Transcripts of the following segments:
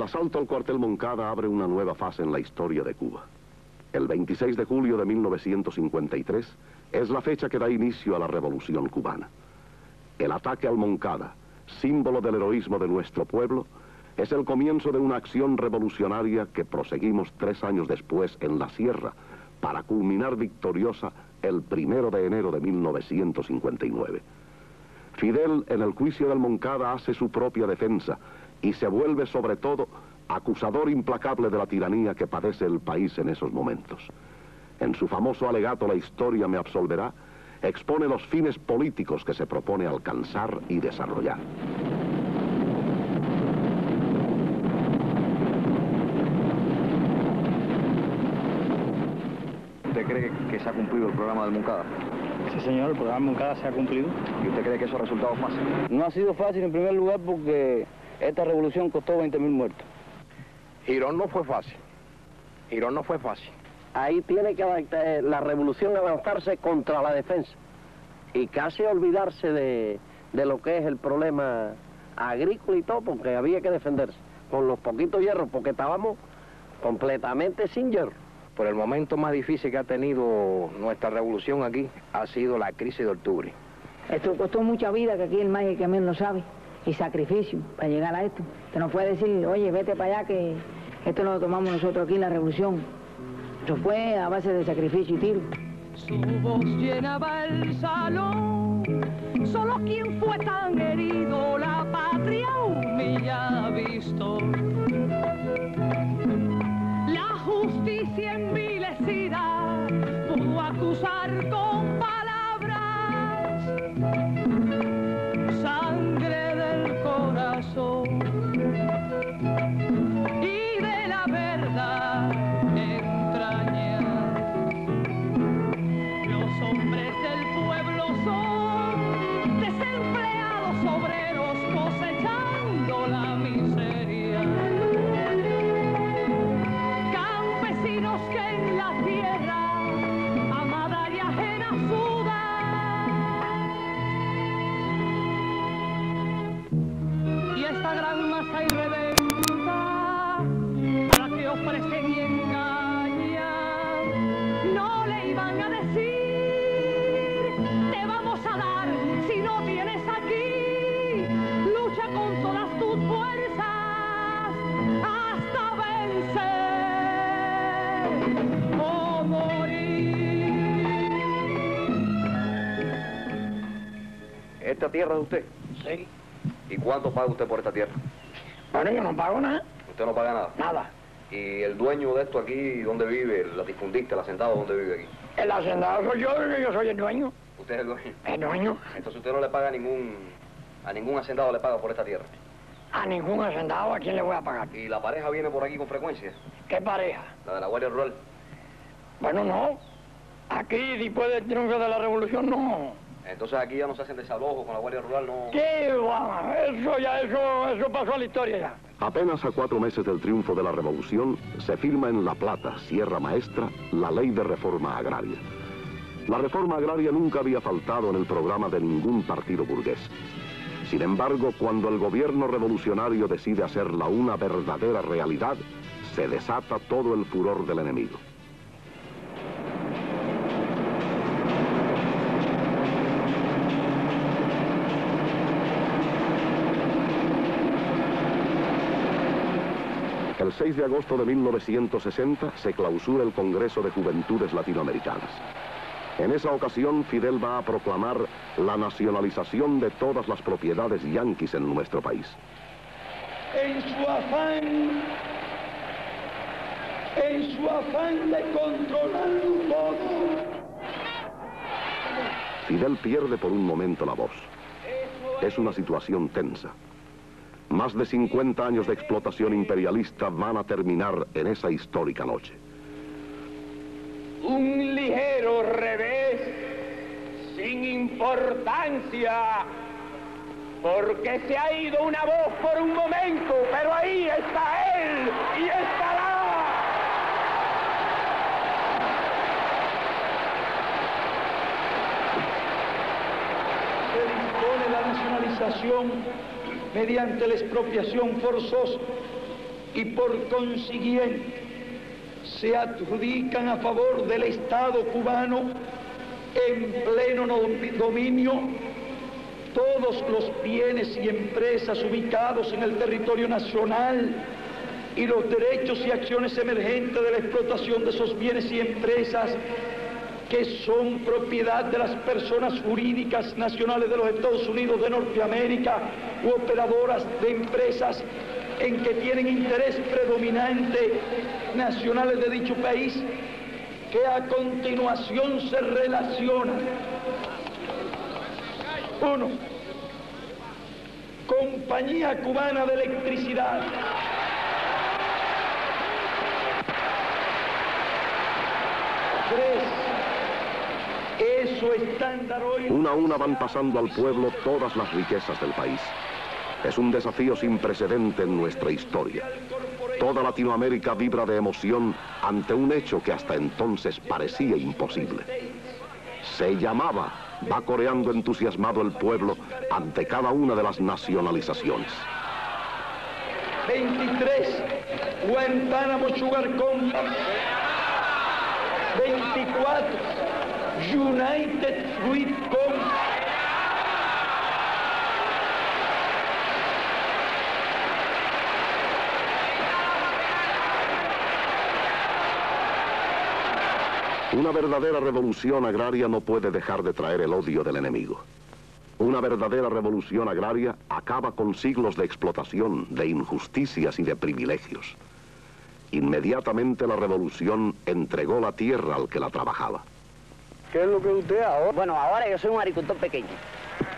asalto al cuartel Moncada abre una nueva fase en la historia de Cuba. El 26 de julio de 1953 es la fecha que da inicio a la Revolución Cubana. El ataque al Moncada, símbolo del heroísmo de nuestro pueblo, es el comienzo de una acción revolucionaria que proseguimos 3 años después en la sierra para culminar victoriosa el 1 de enero de 1959. Fidel, en el juicio del Moncada, hace su propia defensa y se vuelve sobre todo acusador implacable de la tiranía que padece el país en esos momentos. En su famoso alegato "La historia me absolverá", expone los fines políticos que se propone alcanzar y desarrollar. ¿Usted cree que se ha cumplido el programa del Moncada? Sí, señor, el programa Moncada se ha cumplido. ¿Y usted cree que eso ha resultado fácil? No ha sido fácil en primer lugar porque esta revolución costó 20.000 muertos. Girón no fue fácil. Girón no fue fácil. Ahí tiene que la revolución avanzarse contra la defensa y casi olvidarse de lo que es el problema agrícola y todo, porque había que defenderse con los poquitos hierros, porque estábamos completamente sin hierro. Por el momento más difícil que ha tenido nuestra revolución aquí ha sido la crisis de octubre. Esto costó mucha vida, que aquí el más y el que menos lo sabe, y sacrificio para llegar a esto. Usted no puede decir, oye, vete para allá, que esto lo tomamos nosotros aquí en la revolución. Eso fue a base de sacrificio y tiro. Su voz llenaba el salón, solo quien fue tan herido la patria humillada ha visto. La justicia envilecida pudo acusar con palabras sangre del corazón y de la verdad entrañar. Los hombres del pueblo son desempleados obreros cosechando la miseria. Campesinos que en la tierra amada y ajena sudan. Y esta gran masa irredenta a la que ofrecen y engañan, no le iban a decir, te vamos a dar si no tienes aquí, lucha con todas tus fuerzas hasta vencer o morir. ¿Esta tierra es de usted? Sí. ¿Y cuánto paga usted por esta tierra? Bueno, yo no pago nada. ¿Usted no paga nada? Nada. ¿Y el dueño de esto aquí, dónde vive? ¿El latifundista, el hacendado, dónde vive aquí? El hacendado soy yo soy el dueño. ¿Usted es el dueño? El dueño. Entonces usted no le paga a ningún hacendado le paga por esta tierra. A ningún hacendado, ¿a quién le voy a pagar? ¿Y la pareja viene por aquí con frecuencia? ¿Qué pareja? La de la Guardia Rural. Bueno, no. Aquí, después del triunfo de la revolución, no. Entonces aquí ya no se hacen desalojos con la Guardia Rural, no. ¿Qué va? Eso pasó a la historia ya. Apenas a 4 meses del triunfo de la revolución, se firma en La Plata, Sierra Maestra, la Ley de Reforma Agraria. La reforma agraria nunca había faltado en el programa de ningún partido burgués. Sin embargo, cuando el gobierno revolucionario decide hacerla una verdadera realidad, se desata todo el furor del enemigo. El 6 de agosto de 1960 se clausura el Congreso de Juventudes Latinoamericanas. En esa ocasión, Fidel va a proclamar la nacionalización de todas las propiedades yanquis en nuestro país. En su afán de controlarlo todo. Fidel pierde por un momento la voz. Es una situación tensa. Más de 50 años de explotación imperialista van a terminar en esa histórica noche. Un ligero revés, sin importancia, porque se ha ido una voz por un momento, pero ahí está él y estará. Se dispone la nacionalización mediante la expropiación forzosa y por consiguiente se adjudican a favor del Estado cubano en pleno dominio todos los bienes y empresas ubicados en el territorio nacional y los derechos y acciones emergentes de la explotación de esos bienes y empresas que son propiedad de las personas jurídicas nacionales de los Estados Unidos de Norteamérica u operadoras de empresas en que tienen interés predominante nacionales de dicho país, que a continuación se relacionan. 1. Compañía Cubana de Electricidad. 3. Eso estándar hoy. Una a una van pasando al pueblo todas las riquezas del país. Es un desafío sin precedente en nuestra historia. Toda Latinoamérica vibra de emoción ante un hecho que hasta entonces parecía imposible. Se llamaba, va coreando entusiasmado el pueblo ante cada una de las nacionalizaciones. 23, Guantánamo Sugar Company. 24, United Fruit Company. Una verdadera revolución agraria no puede dejar de traer el odio del enemigo. Una verdadera revolución agraria acaba con siglos de explotación, de injusticias y de privilegios. Inmediatamente la revolución entregó la tierra al que la trabajaba. ¿Qué es lo que usted ahora? Bueno, ahora yo soy un agricultor pequeño.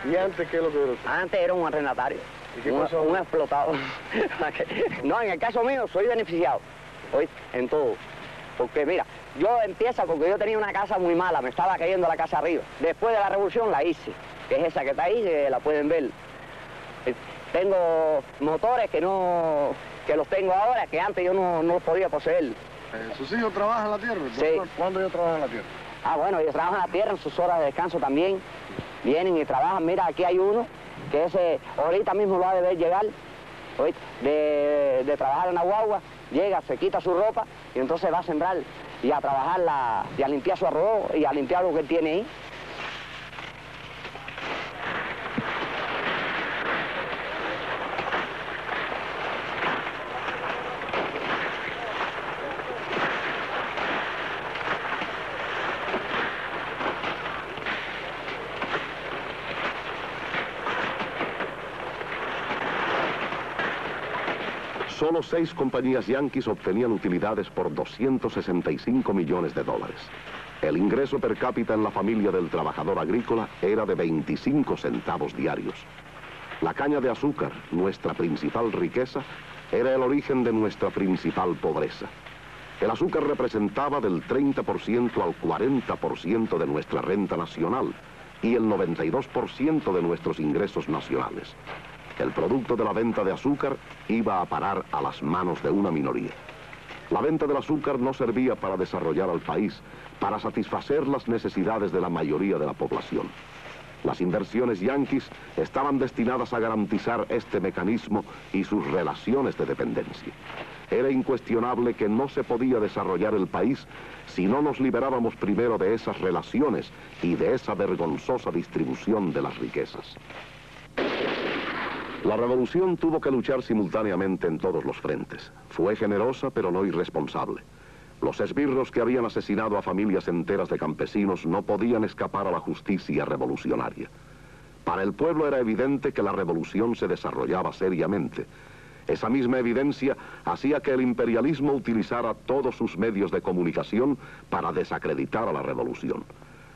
¿Y antes qué es lo que era usted? Antes era un arrendatario. ¿Y qué pasó? Un explotado. No, en el caso mío soy beneficiado. ¿Oíste? En todo. Porque mira, yo empiezo porque yo tenía una casa muy mala, me estaba cayendo la casa arriba. Después de la revolución la hice, que es esa que está ahí, que la pueden ver. Tengo motores que los tengo ahora, que antes yo no los podía poseer. ¿Sus hijos trabajan en la tierra? Sí. ¿Cuándo ellos trabajan en la tierra? Ah, bueno, ellos trabajan en la tierra en sus horas de descanso también. Vienen y trabajan. Mira, aquí hay uno que ese ahorita mismo lo ha de ver llegar, ¿oíste? De trabajar en la guagua. Llega, se quita su ropa y entonces va a sembrar y a trabajar y a limpiar su arroz y a limpiar lo que él tiene ahí. Solo 6 compañías yanquis obtenían utilidades por 265 millones de dólares. El ingreso per cápita en la familia del trabajador agrícola era de 25 centavos diarios. La caña de azúcar, nuestra principal riqueza, era el origen de nuestra principal pobreza. El azúcar representaba del 30% al 40% de nuestra renta nacional y el 92% de nuestros ingresos nacionales. El producto de la venta de azúcar iba a parar a las manos de una minoría. La venta del azúcar no servía para desarrollar al país, para satisfacer las necesidades de la mayoría de la población. Las inversiones yanquis estaban destinadas a garantizar este mecanismo y sus relaciones de dependencia. Era incuestionable que no se podía desarrollar el país si no nos liberábamos primero de esas relaciones y de esa vergonzosa distribución de las riquezas. La revolución tuvo que luchar simultáneamente en todos los frentes. Fue generosa, pero no irresponsable. Los esbirros que habían asesinado a familias enteras de campesinos no podían escapar a la justicia revolucionaria. Para el pueblo era evidente que la revolución se desarrollaba seriamente. Esa misma evidencia hacía que el imperialismo utilizara todos sus medios de comunicación para desacreditar a la revolución.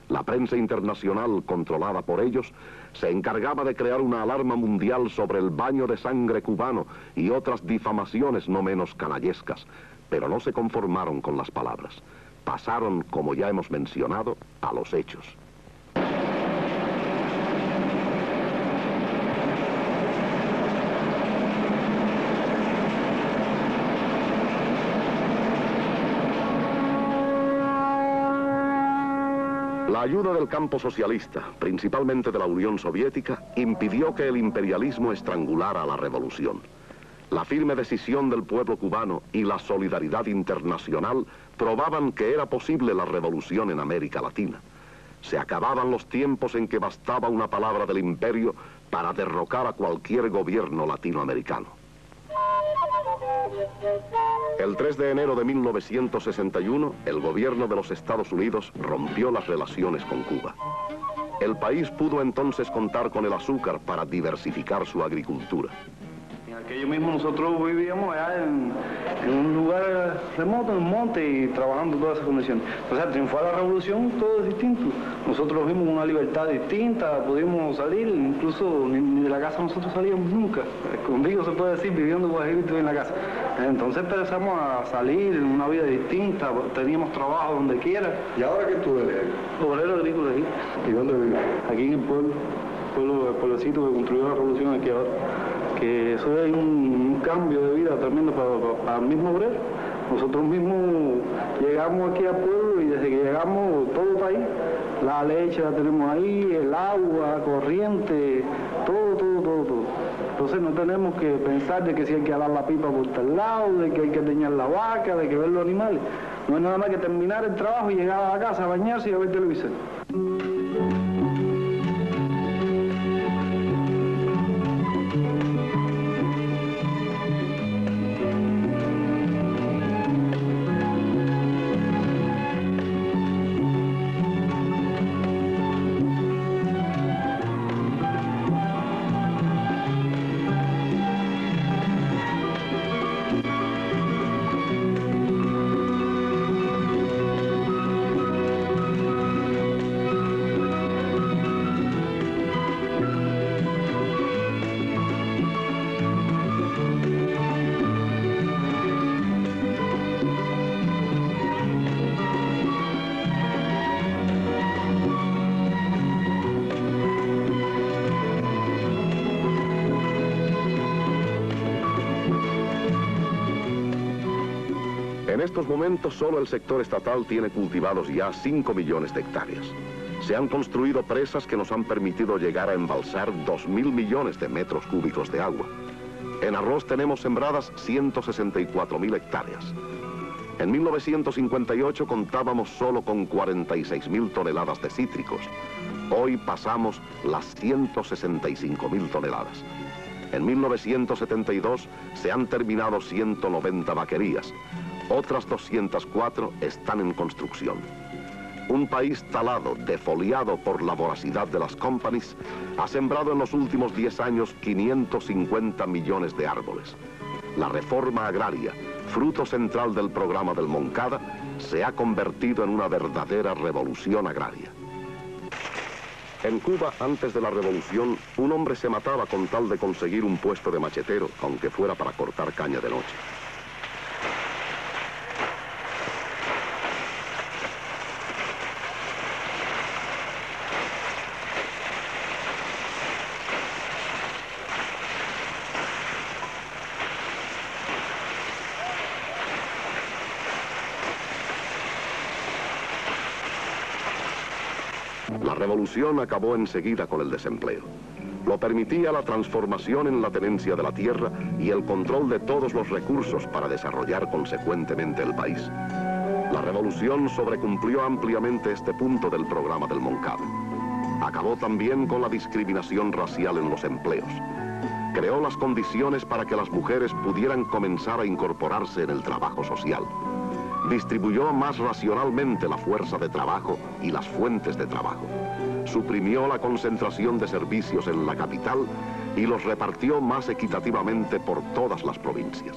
La prensa internacional, controlada por ellos, se encargaba de crear una alarma mundial sobre el baño de sangre cubano y otras difamaciones no menos canallescas, pero no se conformaron con las palabras. Pasaron, como ya hemos mencionado, a los hechos. La ayuda del campo socialista, principalmente de la Unión Soviética, impidió que el imperialismo estrangulara a la revolución. La firme decisión del pueblo cubano y la solidaridad internacional probaban que era posible la revolución en América Latina. Se acababan los tiempos en que bastaba una palabra del imperio para derrocar a cualquier gobierno latinoamericano. El 3 de enero de 1961, el gobierno de los Estados Unidos rompió las relaciones con Cuba. El país pudo entonces contar con el azúcar para diversificar su agricultura. En aquello mismo nosotros vivíamos allá en un lugar remoto, en un monte, y trabajando todas esas condiciones. O sea, triunfó la revolución, todo es distinto. Nosotros vimos una libertad distinta, pudimos salir, incluso ni de la casa nosotros salíamos nunca. Escondido, se puede decir, viviendo guajirito en la casa. Entonces empezamos a salir en una vida distinta, teníamos trabajo donde quiera. ¿Y ahora qué tú eres? Obrero agrícola aquí. ¿Y dónde vives? Aquí en el el pueblecito que construyó la revolución aquí ahora. Que eso es un cambio de vida tremendo para el mismo obrero. Nosotros mismos llegamos aquí al pueblo y desde que llegamos todo está ahí. La leche la tenemos ahí, el agua, corriente, todo. Entonces no tenemos que pensar de que si hay que alar la pipa por tal lado, de que hay que teñar la vaca, de que ver los animales. No es nada más que terminar el trabajo y llegar a la casa, bañarse y a ver televisión. En estos momentos solo el sector estatal tiene cultivados ya 5 millones de hectáreas. Se han construido presas que nos han permitido llegar a embalsar 2.000 millones de metros cúbicos de agua. En arroz tenemos sembradas 164.000 hectáreas. En 1958 contábamos solo con 46.000 toneladas de cítricos. Hoy pasamos las 165.000 toneladas. En 1972 se han terminado 190 vaquerías. Otras 204 están en construcción. Un país talado, defoliado por la voracidad de las companies, ha sembrado en los últimos 10 años 550 millones de árboles. La reforma agraria, fruto central del programa del Moncada, se ha convertido en una verdadera revolución agraria. En Cuba, antes de la revolución, un hombre se mataba con tal de conseguir un puesto de machetero, aunque fuera para cortar caña de noche. La revolución acabó enseguida con el desempleo. Lo permitía la transformación en la tenencia de la tierra y el control de todos los recursos para desarrollar consecuentemente el país. La revolución sobrecumplió ampliamente este punto del programa del Moncada. Acabó también con la discriminación racial en los empleos. Creó las condiciones para que las mujeres pudieran comenzar a incorporarse en el trabajo social. Distribuyó más racionalmente la fuerza de trabajo y las fuentes de trabajo. Suprimió la concentración de servicios en la capital y los repartió más equitativamente por todas las provincias.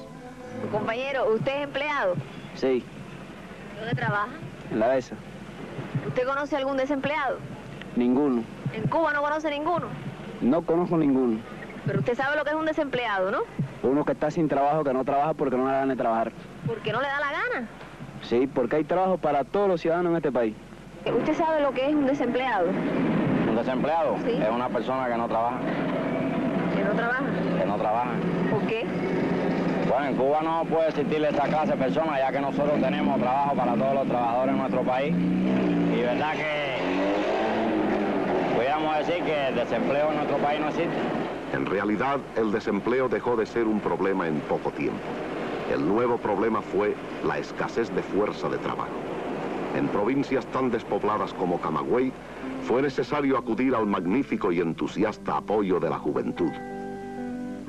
Compañero, ¿usted es empleado? Sí. ¿Dónde trabaja? En la ESA. ¿Usted conoce algún desempleado? Ninguno. ¿En Cuba no conoce ninguno? No conozco ninguno. Pero usted sabe lo que es un desempleado, ¿no? Uno que está sin trabajo, que no trabaja porque no le da gana de trabajar. ¿Por qué no le da la gana? Sí, porque hay trabajo para todos los ciudadanos en este país. ¿Usted sabe lo que es un desempleado? ¿Un desempleado? Sí. Es una persona que no trabaja. ¿Que no trabaja? Que no trabaja. ¿Por qué? Bueno, en Cuba no puede existir esta clase de personas, ya que nosotros tenemos trabajo para todos los trabajadores en nuestro país. Y verdad que pudiéramos decir que el desempleo en nuestro país no existe. En realidad, el desempleo dejó de ser un problema en poco tiempo. El nuevo problema fue la escasez de fuerza de trabajo. En provincias tan despobladas como Camagüey, fue necesario acudir al magnífico y entusiasta apoyo de la juventud.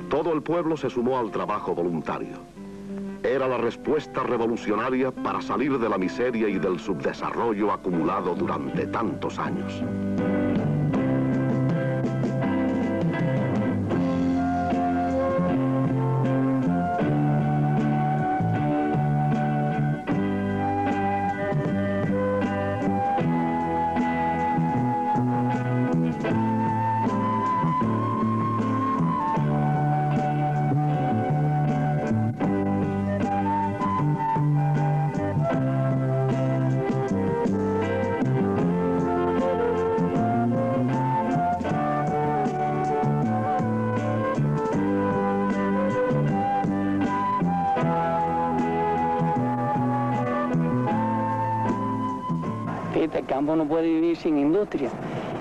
Todo el pueblo se sumó al trabajo voluntario. Era la respuesta revolucionaria para salir de la miseria y del subdesarrollo acumulado durante tantos años. El campo no puede vivir sin industria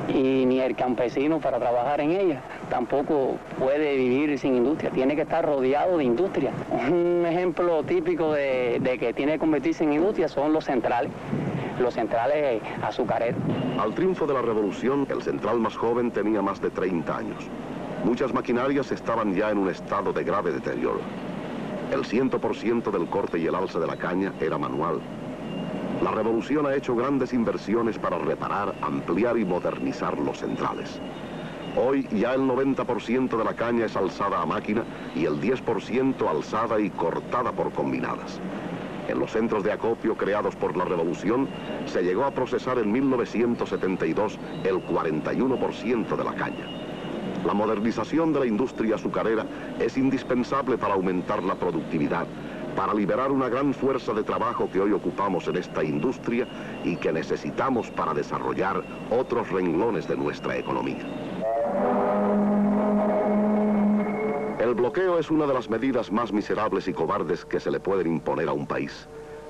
y ni el campesino para trabajar en ella tampoco puede vivir sin industria, tiene que estar rodeado de industria. Un ejemplo típico de que tiene que convertirse en industria son los centrales azucareros. Al triunfo de la revolución, el central más joven tenía más de 30 años. Muchas maquinarias estaban ya en un estado de grave deterioro. El 100% del corte y el alza de la caña era manual. La revolución ha hecho grandes inversiones para reparar, ampliar y modernizar los centrales. Hoy ya el 90% de la caña es alzada a máquina y el 10% alzada y cortada por combinadas. En los centros de acopio creados por la revolución se llegó a procesar en 1972 el 41% de la caña. La modernización de la industria azucarera es indispensable para aumentar la productividad, para liberar una gran fuerza de trabajo que hoy ocupamos en esta industria y que necesitamos para desarrollar otros renglones de nuestra economía. El bloqueo es una de las medidas más miserables y cobardes que se le pueden imponer a un país.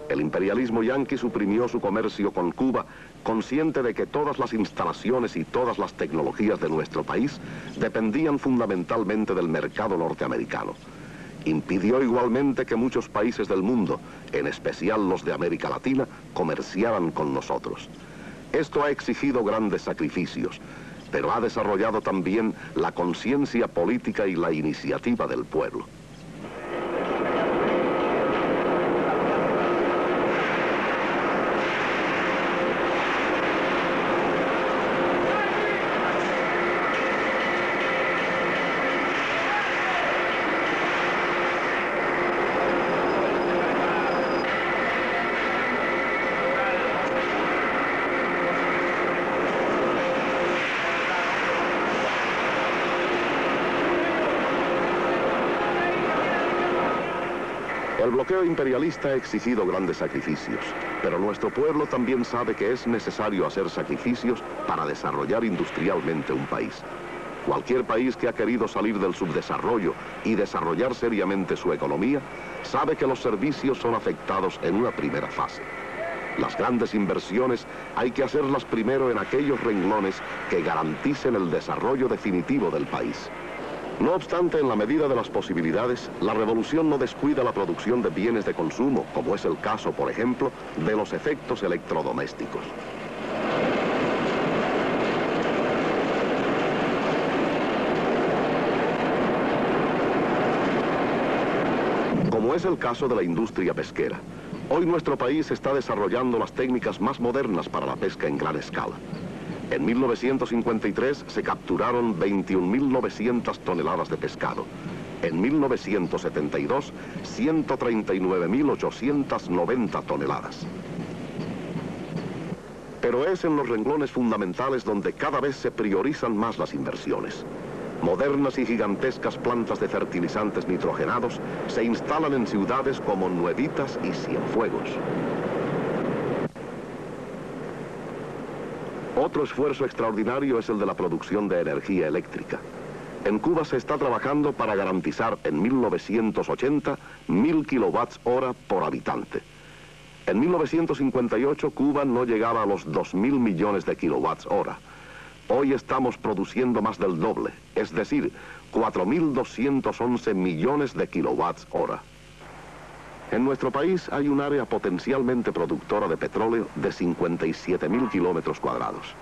El imperialismo yanqui suprimió su comercio con Cuba, consciente de que todas las instalaciones y todas las tecnologías de nuestro país dependían fundamentalmente del mercado norteamericano. Impidió igualmente que muchos países del mundo, en especial los de América Latina, comerciaran con nosotros. Esto ha exigido grandes sacrificios, pero ha desarrollado también la conciencia política y la iniciativa del pueblo. El bloqueo imperialista ha exigido grandes sacrificios, pero nuestro pueblo también sabe que es necesario hacer sacrificios para desarrollar industrialmente un país. Cualquier país que ha querido salir del subdesarrollo y desarrollar seriamente su economía, sabe que los servicios son afectados en una primera fase. Las grandes inversiones hay que hacerlas primero en aquellos renglones que garanticen el desarrollo definitivo del país. No obstante, en la medida de las posibilidades, la revolución no descuida la producción de bienes de consumo, como es el caso, por ejemplo, de los efectos electrodomésticos. Como es el caso de la industria pesquera. Hoy nuestro país está desarrollando las técnicas más modernas para la pesca en gran escala. En 1953 se capturaron 21.900 toneladas de pescado. En 1972, 139.890 toneladas. Pero es en los renglones fundamentales donde cada vez se priorizan más las inversiones. Modernas y gigantescas plantas de fertilizantes nitrogenados se instalan en ciudades como Nuevitas y Cienfuegos. Otro esfuerzo extraordinario es el de la producción de energía eléctrica. En Cuba se está trabajando para garantizar en 1980 1.000 kWh por habitante. En 1958 Cuba no llegaba a los 2.000 millones de kWh. Hoy estamos produciendo más del doble, es decir, 4.211 millones de kilowatts hora. En nuestro país hay un área potencialmente productora de petróleo de 57.000 kilómetros cuadrados.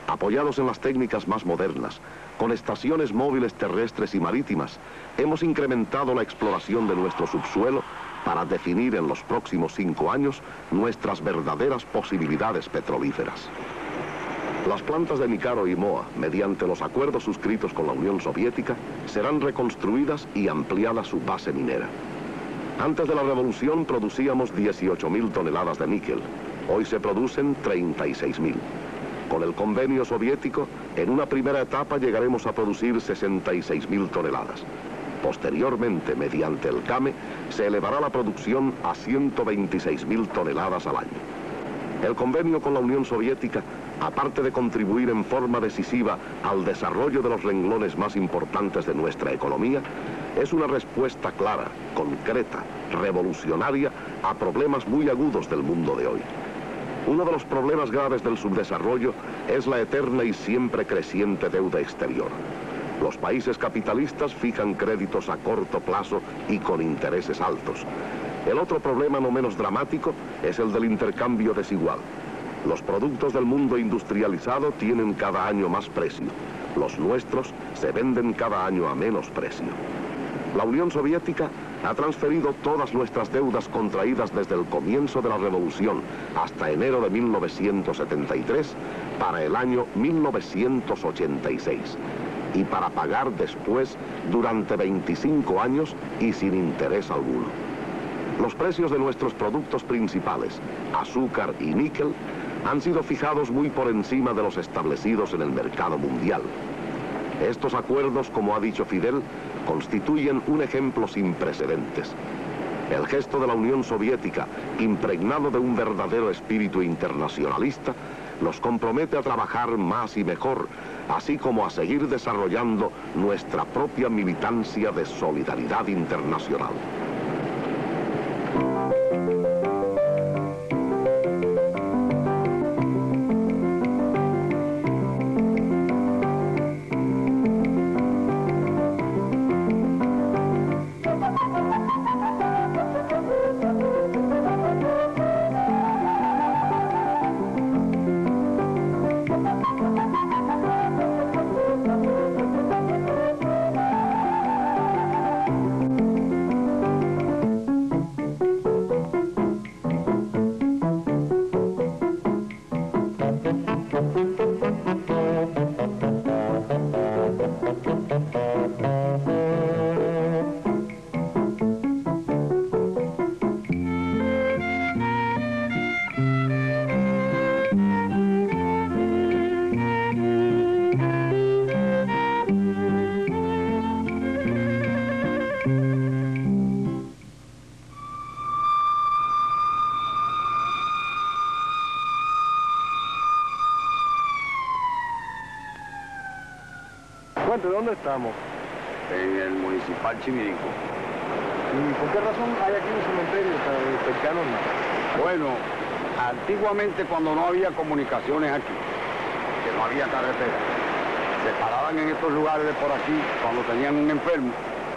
Apoyados en las técnicas más modernas, con estaciones móviles terrestres y marítimas, hemos incrementado la exploración de nuestro subsuelo para definir en los próximos 5 años nuestras verdaderas posibilidades petrolíferas. Las plantas de Micaro y Moa, mediante los acuerdos suscritos con la Unión Soviética, serán reconstruidas y ampliada su base minera. Antes de la revolución producíamos 18.000 toneladas de níquel. Hoy se producen 36.000. Con el convenio soviético, en una primera etapa llegaremos a producir 66.000 toneladas. Posteriormente, mediante el CAME, se elevará la producción a 126.000 toneladas al año. El convenio con la Unión Soviética, aparte de contribuir en forma decisiva al desarrollo de los renglones más importantes de nuestra economía, es una respuesta clara, concreta, revolucionaria a problemas muy agudos del mundo de hoy. Uno de los problemas graves del subdesarrollo es la eterna y siempre creciente deuda exterior. Los países capitalistas fijan créditos a corto plazo y con intereses altos. El otro problema no menos dramático es el del intercambio desigual. Los productos del mundo industrializado tienen cada año más precio. Los nuestros se venden cada año a menos precio. La Unión Soviética ha transferido todas nuestras deudas contraídas desde el comienzo de la revolución hasta enero de 1973 para el año 1986 y para pagar después durante 25 años y sin interés alguno. Los precios de nuestros productos principales, azúcar y níquel, han sido fijados muy por encima de los establecidos en el mercado mundial. Estos acuerdos, como ha dicho Fidel, constituyen un ejemplo sin precedentes. El gesto de la Unión Soviética, impregnado de un verdadero espíritu internacionalista, nos compromete a trabajar más y mejor, así como a seguir desarrollando nuestra propia militancia de solidaridad internacional. ¿Dónde estamos? En el municipal Chimirico. ¿Y por qué razón hay aquí un cementerio tan cercano? Bueno, antiguamente cuando no había comunicaciones aquí, que no había carretera, se paraban en estos lugares de por aquí, cuando tenían un enfermo,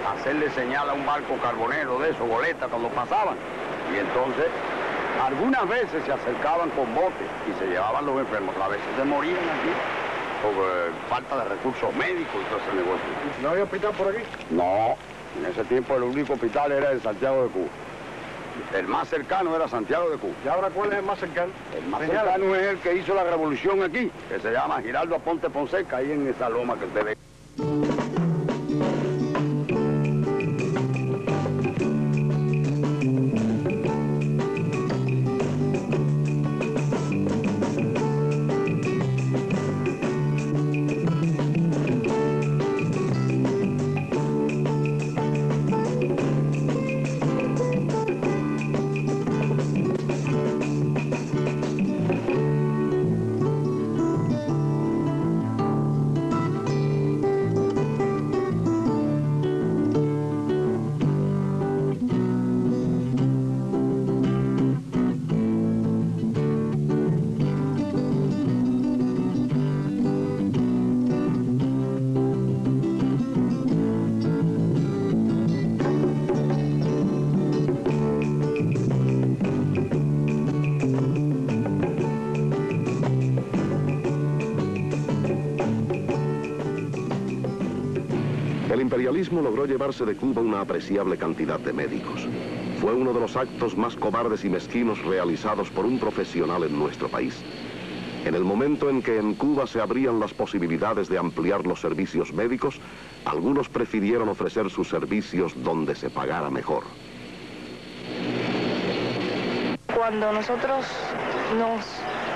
a hacerle señal a un barco carbonero de eso, goleta, cuando pasaban. Y entonces, algunas veces se acercaban con botes y se llevaban los enfermos, a veces se morían aquí por falta de recursos médicos y todo ese negocio. ¿No había hospital por aquí? No, en ese tiempo el único hospital era en Santiago de Cuba. El más cercano era Santiago de Cuba. ¿Y ahora cuál es el más cercano? El más cercano es el que hizo la revolución aquí, que se llama Giraldo Aponte Ponseca, ahí en esa loma que usted ve. El imperialismo logró llevarse de Cuba una apreciable cantidad de médicos. Fue uno de los actos más cobardes y mezquinos realizados por un profesional en nuestro país. En el momento en que en Cuba se abrían las posibilidades de ampliar los servicios médicos, algunos prefirieron ofrecer sus servicios donde se pagara mejor. Cuando nosotros nos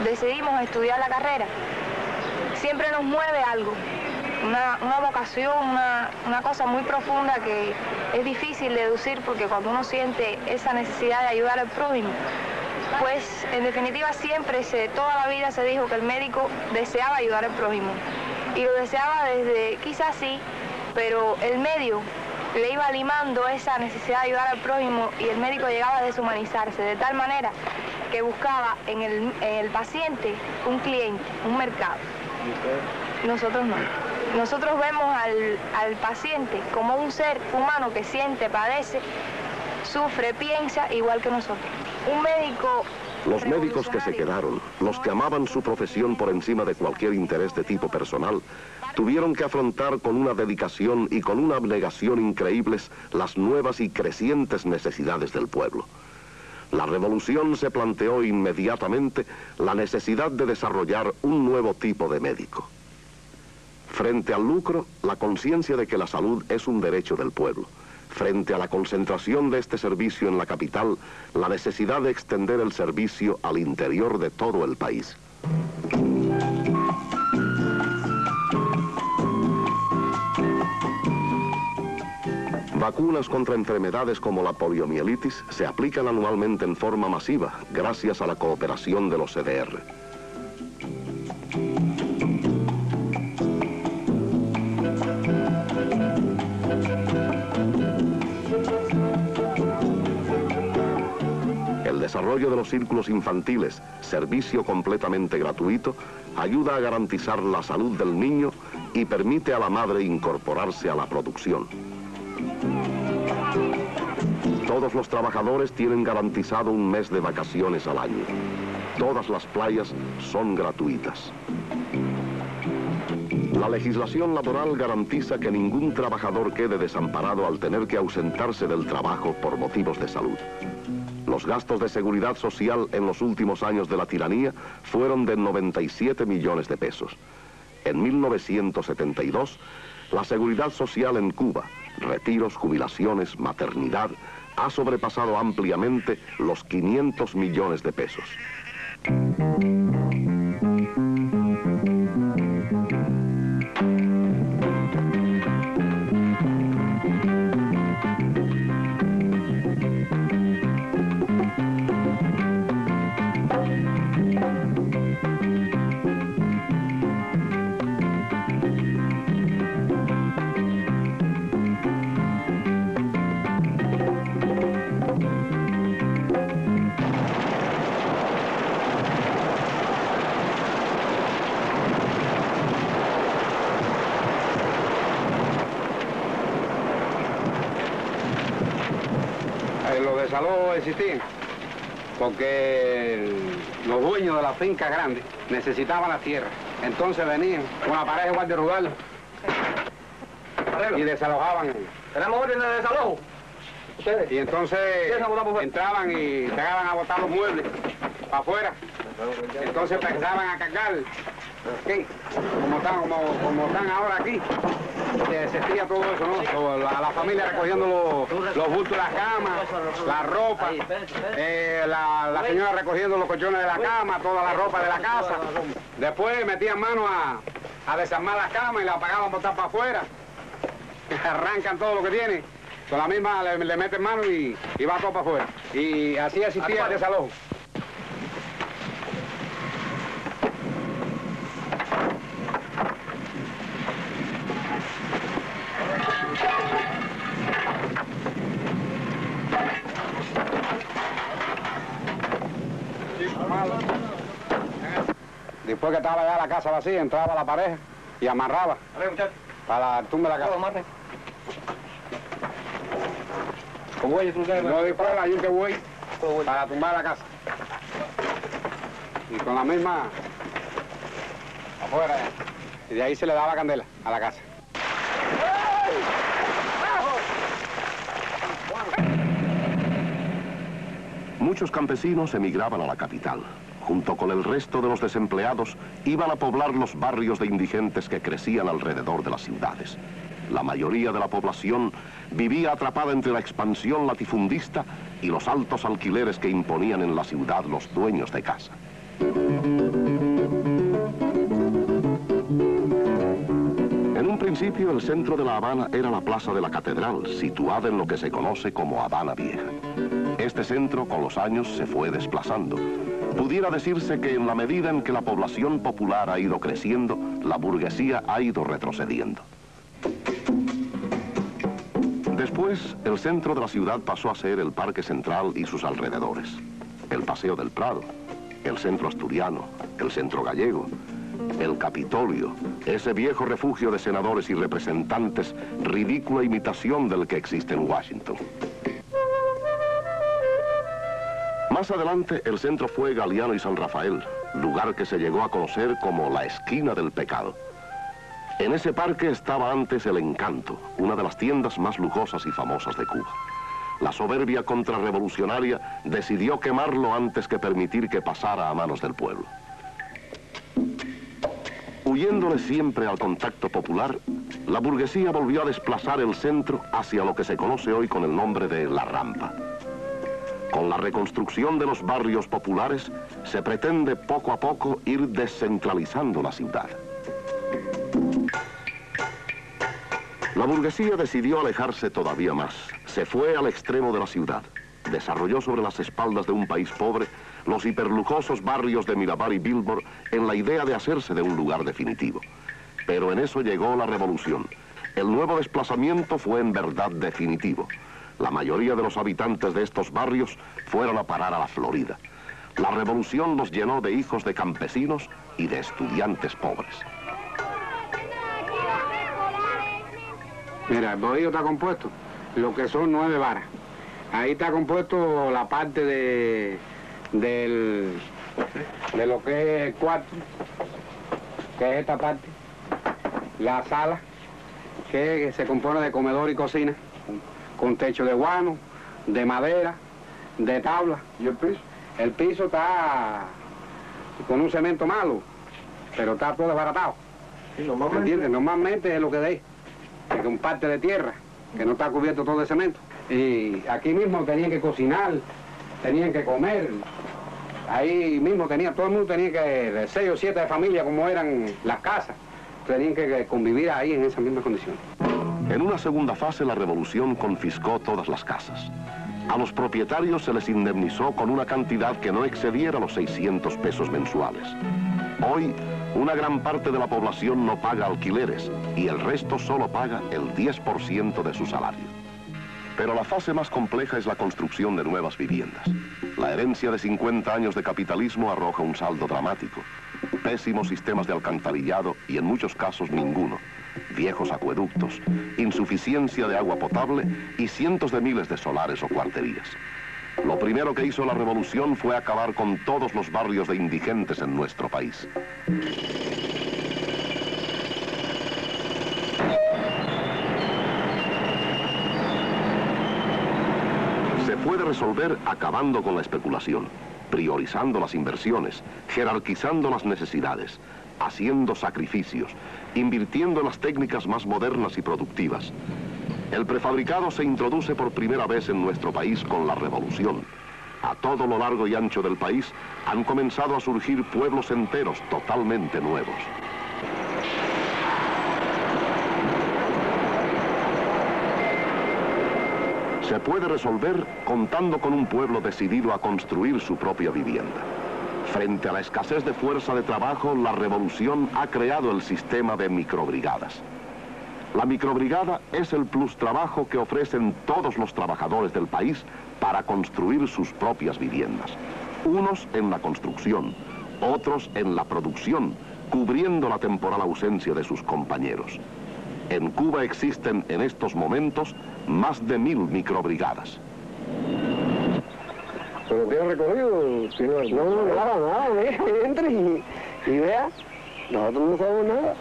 decidimos a estudiar la carrera, siempre nos mueve algo, una vocación, una cosa muy profunda que es difícil deducir, porque cuando uno siente esa necesidad de ayudar al prójimo, pues en definitiva siempre, toda la vida se dijo que el médico deseaba ayudar al prójimo, y lo deseaba desde, quizás sí, pero el medio le iba limando esa necesidad de ayudar al prójimo y el médico llegaba a deshumanizarse de tal manera que buscaba en el paciente un cliente, un mercado. Nosotros no. Nosotros vemos al paciente como un ser humano que siente, padece, sufre, piensa igual que nosotros. Un médico... Los médicos que se quedaron, los que amaban su profesión por encima de cualquier interés de tipo personal, tuvieron que afrontar con una dedicación y con una abnegación increíbles las nuevas y crecientes necesidades del pueblo. La revolución se planteó inmediatamente la necesidad de desarrollar un nuevo tipo de médico. Frente al lucro, la conciencia de que la salud es un derecho del pueblo. Frente a la concentración de este servicio en la capital, la necesidad de extender el servicio al interior de todo el país. Vacunas contra enfermedades como la poliomielitis se aplican anualmente en forma masiva gracias a la cooperación de los CDR. El desarrollo de los círculos infantiles, servicio completamente gratuito, ayuda a garantizar la salud del niño y permite a la madre incorporarse a la producción. Todos los trabajadores tienen garantizado un mes de vacaciones al año. Todas las playas son gratuitas. La legislación laboral garantiza que ningún trabajador quede desamparado al tener que ausentarse del trabajo por motivos de salud. Los gastos de seguridad social en los últimos años de la tiranía fueron de 97 millones de pesos. En 1972, la seguridad social en Cuba, retiros, jubilaciones, maternidad, ha sobrepasado ampliamente los 500 millones de pesos. Los desalojos existían porque los dueños de las fincas grandes necesitaban la tierra. Entonces venían con la pareja de guardia rural y desalojaban. ¿Tenemos orden de desalojo? Y entonces entraban y pegaban a botar los muebles para afuera. Entonces pensaban a cargar, ¿qué? Como están ahora aquí. Se existía todo eso, ¿no? La familia recogiendo los bultos de las camas, la ropa, la señora recogiendo los colchones de la cama, toda la ropa de la casa. Después metían mano a desarmar las camas y la apagaban a botar para afuera. Arrancan todo lo que tienen. Con la misma le meten mano y va todo para afuera. Y así existía el desalojo. Después que estaba ya la casa vacía, entraba la pareja y amarraba para la tumba de la casa. ¿Con bueyes tú sabes? No disparan, hay un que buey para tumbar la casa. Y con la misma afuera. Y de ahí se le daba candela a la casa. Muchos campesinos emigraban a la capital. Junto con el resto de los desempleados, iban a poblar los barrios de indigentes que crecían alrededor de las ciudades. La mayoría de la población vivía atrapada entre la expansión latifundista y los altos alquileres que imponían en la ciudad los dueños de casa. En un principio, el centro de La Habana era la plaza de la Catedral, situada en lo que se conoce como Habana Vieja. Este centro, con los años, se fue desplazando. Pudiera decirse que en la medida en que la población popular ha ido creciendo, la burguesía ha ido retrocediendo. Después, el centro de la ciudad pasó a ser el Parque Central y sus alrededores, el Paseo del Prado, el Centro Asturiano, el Centro Gallego, el Capitolio, ese viejo refugio de senadores y representantes, ridícula imitación del que existe en Washington. Más adelante, el centro fue Galiano y San Rafael, lugar que se llegó a conocer como la esquina del pecado. En ese parque estaba antes el Encanto, una de las tiendas más lujosas y famosas de Cuba. La soberbia contrarrevolucionaria decidió quemarlo antes que permitir que pasara a manos del pueblo. Huyéndole siempre al contacto popular, la burguesía volvió a desplazar el centro hacia lo que se conoce hoy con el nombre de La Rampa. Con la reconstrucción de los barrios populares, se pretende poco a poco ir descentralizando la ciudad. La burguesía decidió alejarse todavía más. Se fue al extremo de la ciudad. Desarrolló sobre las espaldas de un país pobre los hiperlujosos barrios de Miramar y Billboard en la idea de hacerse de un lugar definitivo. Pero en eso llegó la revolución. El nuevo desplazamiento fue en verdad definitivo. La mayoría de los habitantes de estos barrios fueron a parar a la Florida. La revolución los llenó de hijos de campesinos y de estudiantes pobres. Mira, el bohío está compuesto, lo que son 9 varas. Ahí está compuesto la parte de lo que es el cuarto, que es esta parte, la sala, que se compone de comedor y cocina, con techo de guano, de madera, de tabla. ¿Y el piso? El piso está con un cemento malo, pero está todo desbaratado. ¿Entiendes? Normalmente es lo que de que con parte de tierra, que no está cubierto todo de cemento. Y aquí mismo tenían que cocinar, tenían que comer. Ahí mismo todo el mundo tenía que, de 6 o 7 familias como eran las casas, tenían que convivir ahí en esas mismas condiciones. En una segunda fase, la revolución confiscó todas las casas. A los propietarios se les indemnizó con una cantidad que no excediera los 600 pesos mensuales. Hoy, una gran parte de la población no paga alquileres y el resto solo paga el 10% de su salario. Pero la fase más compleja es la construcción de nuevas viviendas. La herencia de 50 años de capitalismo arroja un saldo dramático. Pésimos sistemas de alcantarillado y en muchos casos ninguno. Viejos acueductos, insuficiencia de agua potable y cientos de miles de solares o cuarterías. Lo primero que hizo la revolución fue acabar con todos los barrios de indigentes en nuestro país. Se puede resolver acabando con la especulación, priorizando las inversiones, jerarquizando las necesidades, haciendo sacrificios, invirtiendo en las técnicas más modernas y productivas. El prefabricado se introduce por primera vez en nuestro país con la revolución. A todo lo largo y ancho del país han comenzado a surgir pueblos enteros totalmente nuevos. Se puede resolver contando con un pueblo decidido a construir su propia vivienda. Frente a la escasez de fuerza de trabajo, la revolución ha creado el sistema de microbrigadas. La microbrigada es el plustrabajo que ofrecen todos los trabajadores del país para construir sus propias viviendas. Unos en la construcción, otros en la producción, cubriendo la temporal ausencia de sus compañeros. En Cuba existen en estos momentos más de 1000 microbrigadas. ¿Pero qué ha recogido, señor? No, nada, entre y vea, nosotros no sabemos nada.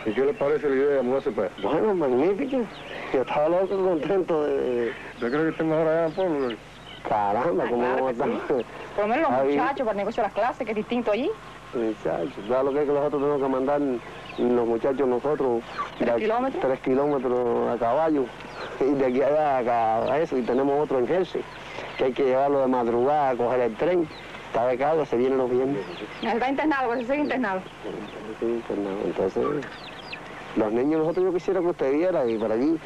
¿Y qué le parece la idea de mudarse para allá? Bueno, magnífico. Yo estaba loco, contento de... ¿Usted cree que esté mejor allá en el pueblo? Caramba, ¿cómo claro vamos a que estar? Por lo menos los Ahí. muchachos para el negocio de las clases, que es distinto allí. Muchachos, ¿sabes lo que es que nosotros tenemos que mandar los muchachos nosotros? 3 kilómetros. 3 kilómetros a caballo. Y de aquí allá a eso, y tenemos otro en Jersey, que hay que llevarlo de madrugada a coger el tren. Está becado, se viene los viernes. Está internado, pues se sigue internado. Sí, internado. Entonces, los niños nosotros yo quisiera que usted viera, y por allí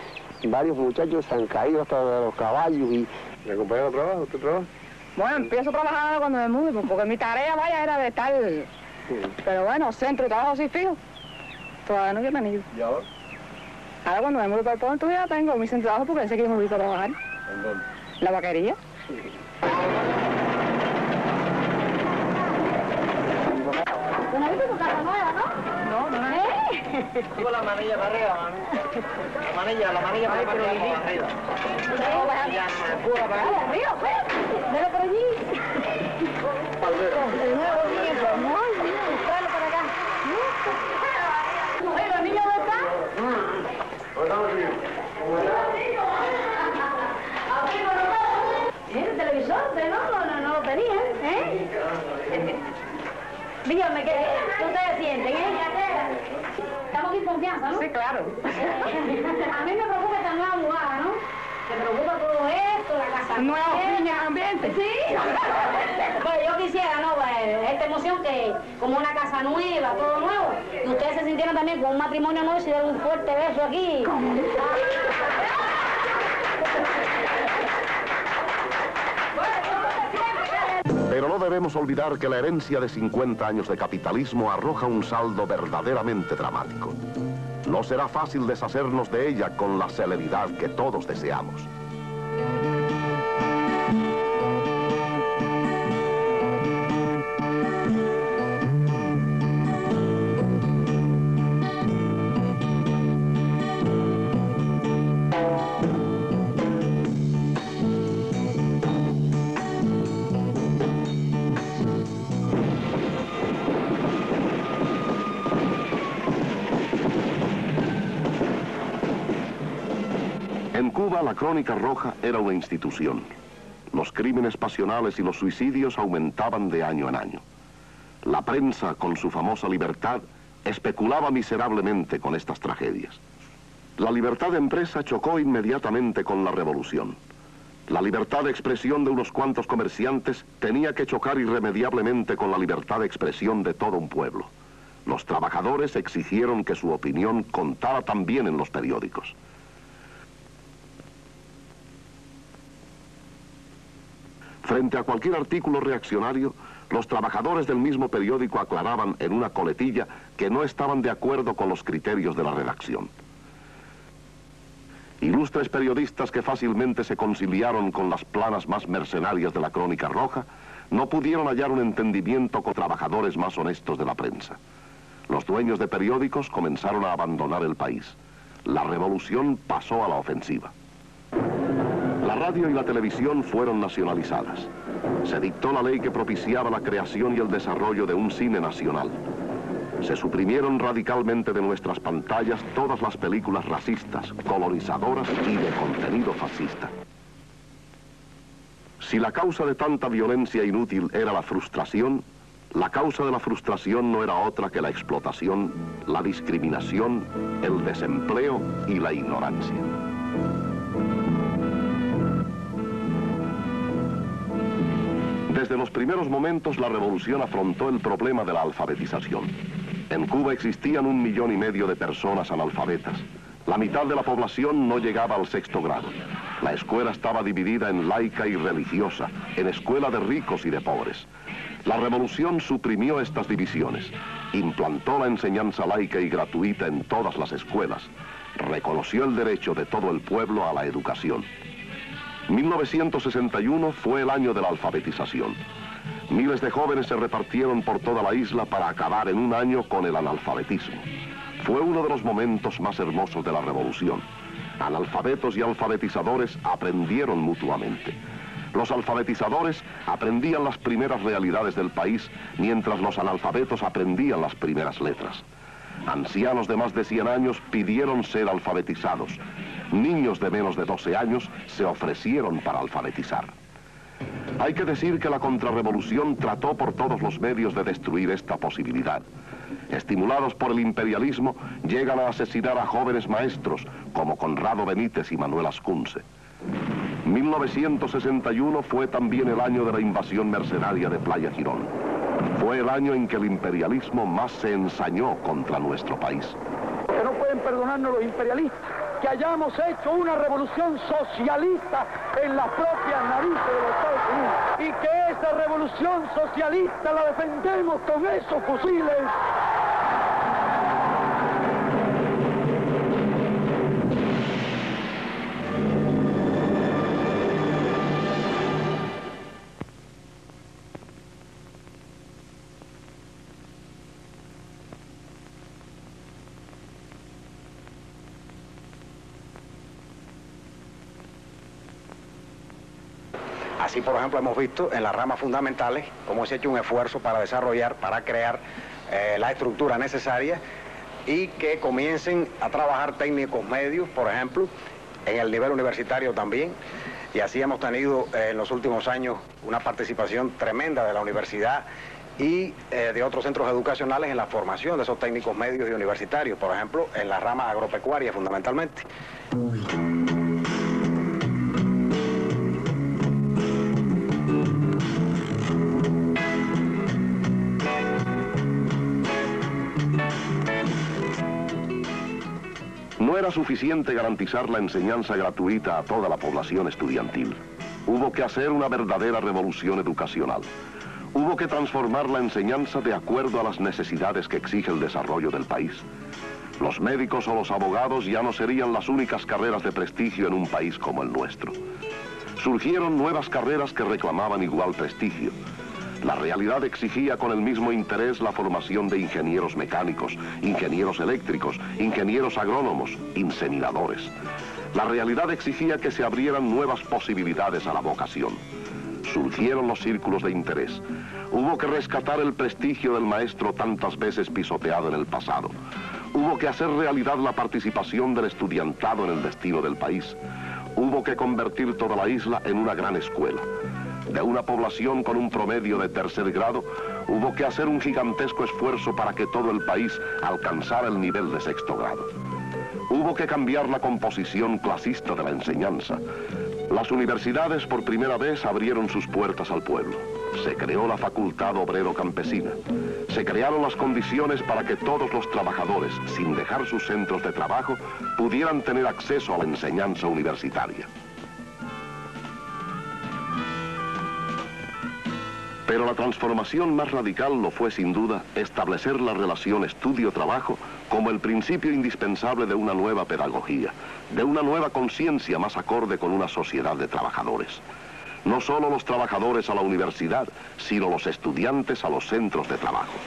varios muchachos se han caído hasta de los caballos y... ¿Le acompaña a trabajar? ¿Usted trabaja? Bueno, empiezo a trabajar cuando me mude, porque mi tarea, vaya, era de estar... Pero bueno, centro de trabajo sí fijo. Todavía no he tenido. ¿Y ahora? Ahora cuando me mude para el pueblo, entonces ya tengo mi centro de trabajo porque sé que yo me voy a trabajar. ¿En dónde? La vaquería. ¿Tú no viste tu casa nueva, no? No, no, no. Subo la manilla para arriba, mami. La manilla para arriba, arriba. Arriba, pues. Mira por allí. El nuevo nieto. Muy bien, tráelo para acá. Oye, ¿los niños no están? ¿El televisor? No lo tenían, ¿eh? Dígame, ¿qué ustedes sienten, Estamos en confianza, ¿no? Sí, claro. A mí me preocupa esta nueva mudada, ¿no? Me preocupa todo esto, la casa Nuevos nueva. niños ambiente. Sí. Pues yo quisiera, ¿no? Pues, esta emoción que como una casa nueva, todo nuevo. Y ustedes se sintieron también con un matrimonio nuevo y se dieron un fuerte beso aquí. Pero no debemos olvidar que la herencia de 50 años de capitalismo arroja un saldo verdaderamente dramático. No será fácil deshacernos de ella con la celeridad que todos deseamos. En Cuba, la Crónica Roja era una institución. Los crímenes pasionales y los suicidios aumentaban de año en año. La prensa, con su famosa libertad, especulaba miserablemente con estas tragedias. La libertad de empresa chocó inmediatamente con la revolución. La libertad de expresión de unos cuantos comerciantes tenía que chocar irremediablemente con la libertad de expresión de todo un pueblo. Los trabajadores exigieron que su opinión contara también en los periódicos. Frente a cualquier artículo reaccionario, los trabajadores del mismo periódico aclaraban en una coletilla que no estaban de acuerdo con los criterios de la redacción. Ilustres periodistas que fácilmente se conciliaron con las planas más mercenarias de la Crónica Roja, no pudieron hallar un entendimiento con trabajadores más honestos de la prensa. Los dueños de periódicos comenzaron a abandonar el país. La revolución pasó a la ofensiva. La radio y la televisión fueron nacionalizadas. Se dictó la ley que propiciaba la creación y el desarrollo de un cine nacional. Se suprimieron radicalmente de nuestras pantallas todas las películas racistas, colonizadoras y de contenido fascista. Si la causa de tanta violencia inútil era la frustración, la causa de la frustración no era otra que la explotación, la discriminación, el desempleo y la ignorancia. Desde los primeros momentos, la revolución afrontó el problema de la alfabetización. En Cuba existían 1,5 millones de personas analfabetas. La mitad de la población no llegaba al 6º grado. La escuela estaba dividida en laica y religiosa, en escuela de ricos y de pobres. La revolución suprimió estas divisiones, implantó la enseñanza laica y gratuita en todas las escuelas, reconoció el derecho de todo el pueblo a la educación. 1961 fue el año de la alfabetización. Miles de jóvenes se repartieron por toda la isla para acabar en un año con el analfabetismo. Fue uno de los momentos más hermosos de la revolución. Analfabetos y alfabetizadores aprendieron mutuamente. Los alfabetizadores aprendían las primeras realidades del país, mientras los analfabetos aprendían las primeras letras. Ancianos de más de 100 años pidieron ser alfabetizados. Niños de menos de 12 años se ofrecieron para alfabetizar. Hay que decir que la contrarrevolución trató por todos los medios de destruir esta posibilidad. Estimulados por el imperialismo, llegan a asesinar a jóvenes maestros como Conrado Benítez y Manuel Ascunce. 1961 fue también el año de la invasión mercenaria de Playa Girón. Fue el año en que el imperialismo más se ensañó contra nuestro país. Que no pueden perdonarnos los imperialistas que hayamos hecho una revolución socialista en las propias narices de los Estados Unidos y que esa revolución socialista la defendemos con esos fusiles. Así, por ejemplo, hemos visto en las ramas fundamentales cómo se ha hecho un esfuerzo para desarrollar, para crear la estructura necesaria y que comiencen a trabajar técnicos medios, por ejemplo, en el nivel universitario también. Y así hemos tenido en los últimos años una participación tremenda de la universidad y de otros centros educacionales en la formación de esos técnicos medios y universitarios, por ejemplo, en la rama agropecuaria fundamentalmente. No era suficiente garantizar la enseñanza gratuita a toda la población estudiantil. Hubo que hacer una verdadera revolución educacional. Hubo que transformar la enseñanza de acuerdo a las necesidades que exige el desarrollo del país. Los médicos o los abogados ya no serían las únicas carreras de prestigio en un país como el nuestro. Surgieron nuevas carreras que reclamaban igual prestigio. La realidad exigía con el mismo interés la formación de ingenieros mecánicos, ingenieros eléctricos, ingenieros agrónomos, inseminadores. La realidad exigía que se abrieran nuevas posibilidades a la vocación. Surgieron los círculos de interés. Hubo que rescatar el prestigio del maestro tantas veces pisoteado en el pasado. Hubo que hacer realidad la participación del estudiantado en el destino del país. Hubo que convertir toda la isla en una gran escuela. De una población con un promedio de tercer grado, hubo que hacer un gigantesco esfuerzo para que todo el país alcanzara el nivel de sexto grado. Hubo que cambiar la composición clasista de la enseñanza. Las universidades por primera vez abrieron sus puertas al pueblo. Se creó la Facultad Obrero-Campesina. Se crearon las condiciones para que todos los trabajadores, sin dejar sus centros de trabajo, pudieran tener acceso a la enseñanza universitaria. Pero la transformación más radical lo fue sin duda establecer la relación estudio-trabajo como el principio indispensable de una nueva pedagogía, de una nueva conciencia más acorde con una sociedad de trabajadores. No solo los trabajadores a la universidad, sino los estudiantes a los centros de trabajo,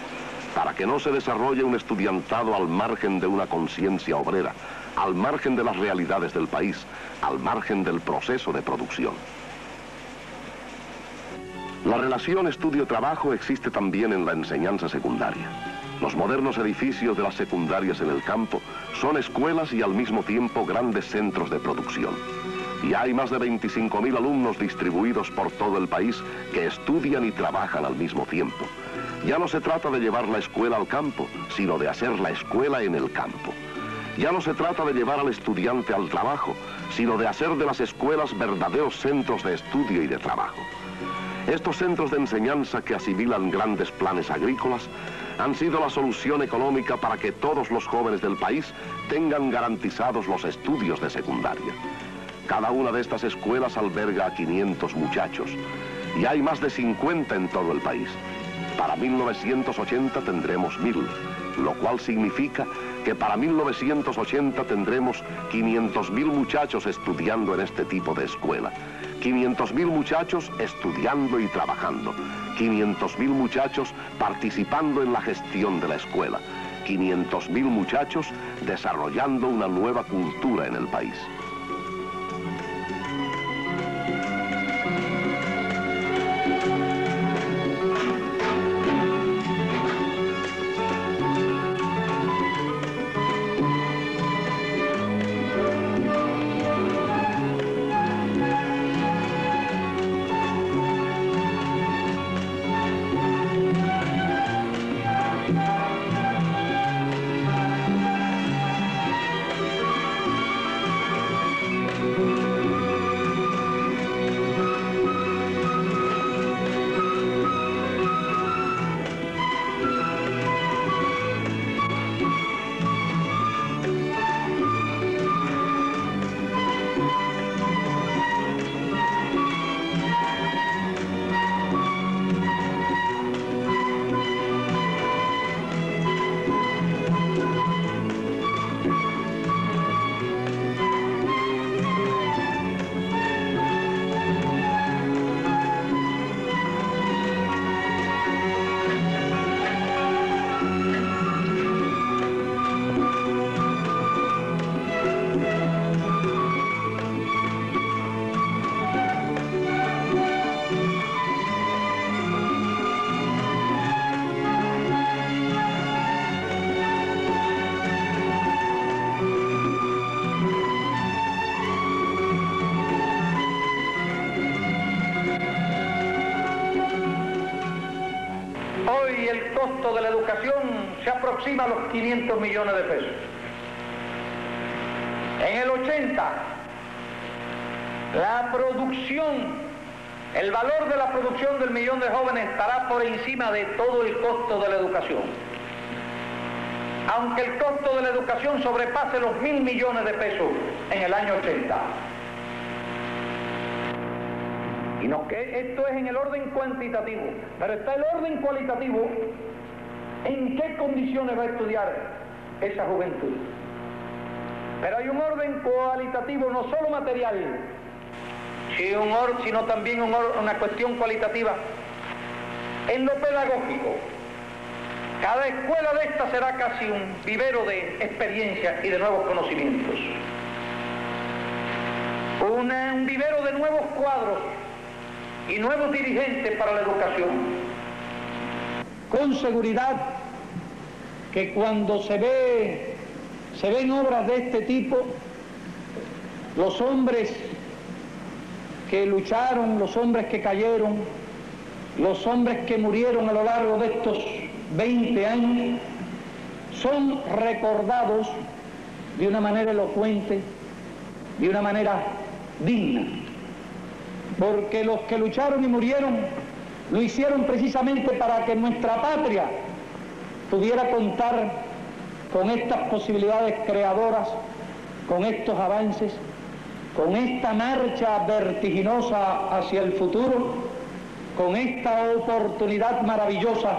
para que no se desarrolle un estudiantado al margen de una conciencia obrera, al margen de las realidades del país, al margen del proceso de producción. La relación estudio-trabajo existe también en la enseñanza secundaria. Los modernos edificios de las secundarias en el campo son escuelas y al mismo tiempo grandes centros de producción. Y hay más de 25.000 alumnos distribuidos por todo el país que estudian y trabajan al mismo tiempo. Ya no se trata de llevar la escuela al campo, sino de hacer la escuela en el campo. Ya no se trata de llevar al estudiante al trabajo, sino de hacer de las escuelas verdaderos centros de estudio y de trabajo. Estos centros de enseñanza que asimilan grandes planes agrícolas han sido la solución económica para que todos los jóvenes del país tengan garantizados los estudios de secundaria. Cada una de estas escuelas alberga a 500 muchachos y hay más de 50 en todo el país. Para 1980 tendremos 1000, lo cual significa que para 1980 tendremos 500.000 muchachos estudiando en este tipo de escuela. 500.000 muchachos estudiando y trabajando. 500.000 muchachos participando en la gestión de la escuela. 500.000 muchachos desarrollando una nueva cultura en el país. costo de la educación se aproxima a los 500 millones de pesos. En el 80, la producción, el valor de la producción del millón de jóvenes estará por encima de todo el costo de la educación. Aunque el costo de la educación sobrepase los 1.000 millones de pesos en el año 80. Y no, que esto es en el orden cuantitativo, pero está el orden cualitativo. ¿En qué condiciones va a estudiar esa juventud? Pero hay un orden cualitativo, no solo material, sino también una cuestión cualitativa en lo pedagógico. Cada escuela de esta será casi un vivero de experiencia y de nuevos conocimientos. Un vivero de nuevos cuadros y nuevos dirigentes para la educación. Con seguridad que cuando se ven obras de este tipo, los hombres que lucharon, los hombres que cayeron, los hombres que murieron a lo largo de estos 20 años, son recordados de una manera elocuente, de una manera digna. Porque los que lucharon y murieron lo hicieron precisamente para que nuestra patria pudiera contar con estas posibilidades creadoras, con estos avances, con esta marcha vertiginosa hacia el futuro, con esta oportunidad maravillosa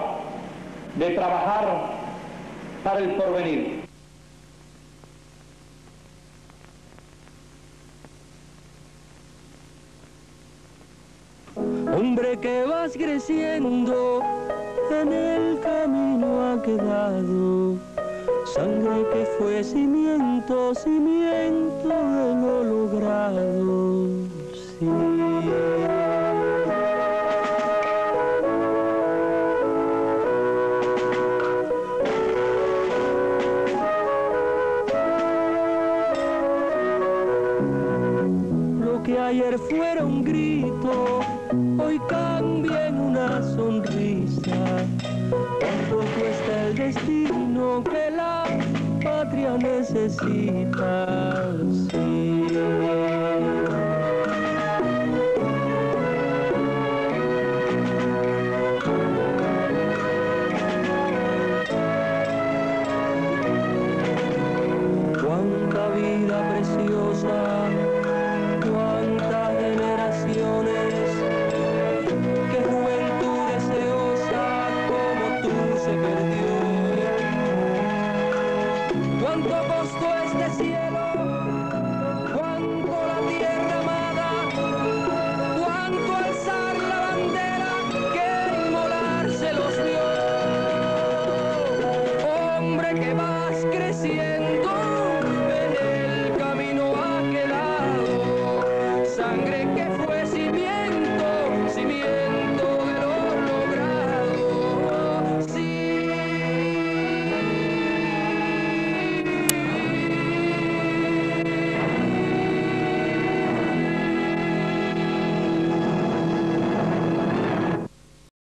de trabajar para el porvenir. Hombre que vas creciendo, en el camino ha quedado sangre que fue cimiento, cimiento de lo logrado, sí. Lo que ayer fuera un grito, hoy cambia en una sonrisa. Tampoco está el destino que la patria necesita, sí. Cuánta vida preciosa, cuántas generaciones, qué juventud deseosa como tú se perdió. Cuánto